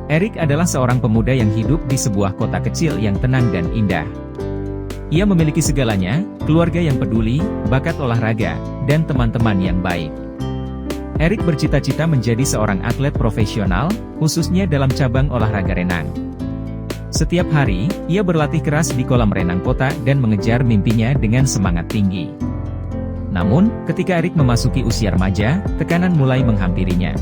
Erik adalah seorang pemuda yang hidup di sebuah kota kecil yang tenang dan indah. Ia memiliki segalanya, keluarga yang peduli, bakat olahraga, dan teman-teman yang baik. Erik bercita-cita menjadi seorang atlet profesional, khususnya dalam cabang olahraga renang. Setiap hari, ia berlatih keras di kolam renang kota dan mengejar mimpinya dengan semangat tinggi. Namun, ketika Erik memasuki usia remaja, tekanan mulai menghampirinya.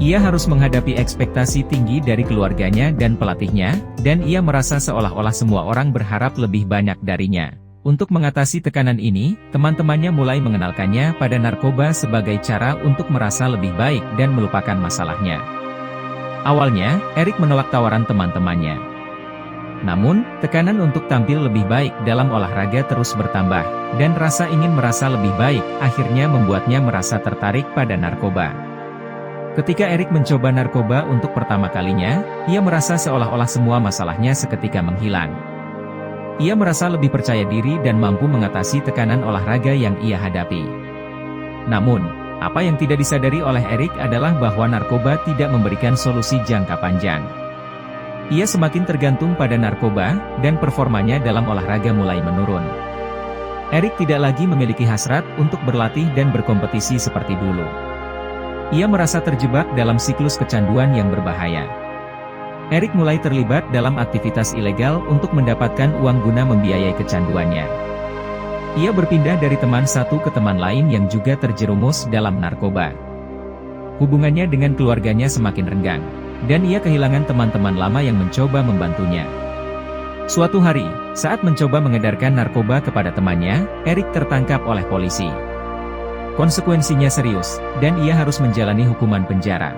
Ia harus menghadapi ekspektasi tinggi dari keluarganya dan pelatihnya, dan ia merasa seolah-olah semua orang berharap lebih banyak darinya. Untuk mengatasi tekanan ini, teman-temannya mulai mengenalkannya pada narkoba sebagai cara untuk merasa lebih baik dan melupakan masalahnya. Awalnya, Erik menolak tawaran teman-temannya. Namun, tekanan untuk tampil lebih baik dalam olahraga terus bertambah, dan rasa ingin merasa lebih baik akhirnya membuatnya merasa tertarik pada narkoba. Ketika Erik mencoba narkoba untuk pertama kalinya, ia merasa seolah-olah semua masalahnya seketika menghilang. Ia merasa lebih percaya diri dan mampu mengatasi tekanan olahraga yang ia hadapi. Namun, apa yang tidak disadari oleh Erik adalah bahwa narkoba tidak memberikan solusi jangka panjang. Ia semakin tergantung pada narkoba, dan performanya dalam olahraga mulai menurun. Erik tidak lagi memiliki hasrat untuk berlatih dan berkompetisi seperti dulu. Ia merasa terjebak dalam siklus kecanduan yang berbahaya. Erik mulai terlibat dalam aktivitas ilegal untuk mendapatkan uang guna membiayai kecanduannya. Ia berpindah dari teman satu ke teman lain yang juga terjerumus dalam narkoba. Hubungannya dengan keluarganya semakin renggang, dan ia kehilangan teman-teman lama yang mencoba membantunya. Suatu hari, saat mencoba mengedarkan narkoba kepada temannya, Erik tertangkap oleh polisi. Konsekuensinya serius, dan ia harus menjalani hukuman penjara.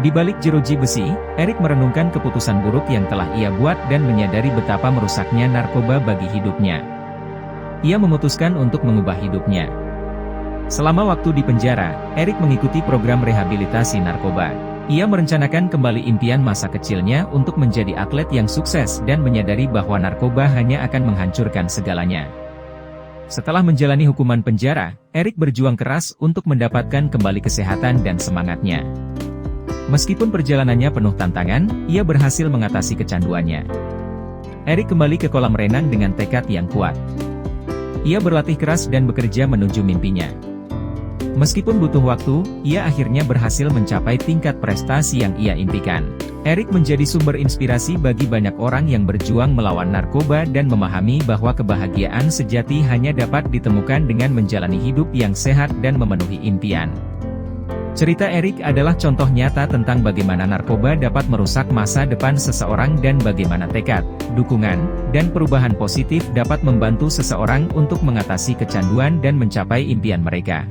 Di balik jeruji besi, Erik merenungkan keputusan buruk yang telah ia buat dan menyadari betapa merusaknya narkoba bagi hidupnya. Ia memutuskan untuk mengubah hidupnya. Selama waktu di penjara, Erik mengikuti program rehabilitasi narkoba. Ia merencanakan kembali impian masa kecilnya untuk menjadi atlet yang sukses dan menyadari bahwa narkoba hanya akan menghancurkan segalanya. Setelah menjalani hukuman penjara, Erik berjuang keras untuk mendapatkan kembali kesehatan dan semangatnya. Meskipun perjalanannya penuh tantangan, ia berhasil mengatasi kecanduannya. Erik kembali ke kolam renang dengan tekad yang kuat. Ia berlatih keras dan bekerja menuju mimpinya. Meskipun butuh waktu, ia akhirnya berhasil mencapai tingkat prestasi yang ia impikan. Erik menjadi sumber inspirasi bagi banyak orang yang berjuang melawan narkoba dan memahami bahwa kebahagiaan sejati hanya dapat ditemukan dengan menjalani hidup yang sehat dan memenuhi impian. Cerita Erik adalah contoh nyata tentang bagaimana narkoba dapat merusak masa depan seseorang dan bagaimana tekad, dukungan, dan perubahan positif dapat membantu seseorang untuk mengatasi kecanduan dan mencapai impian mereka.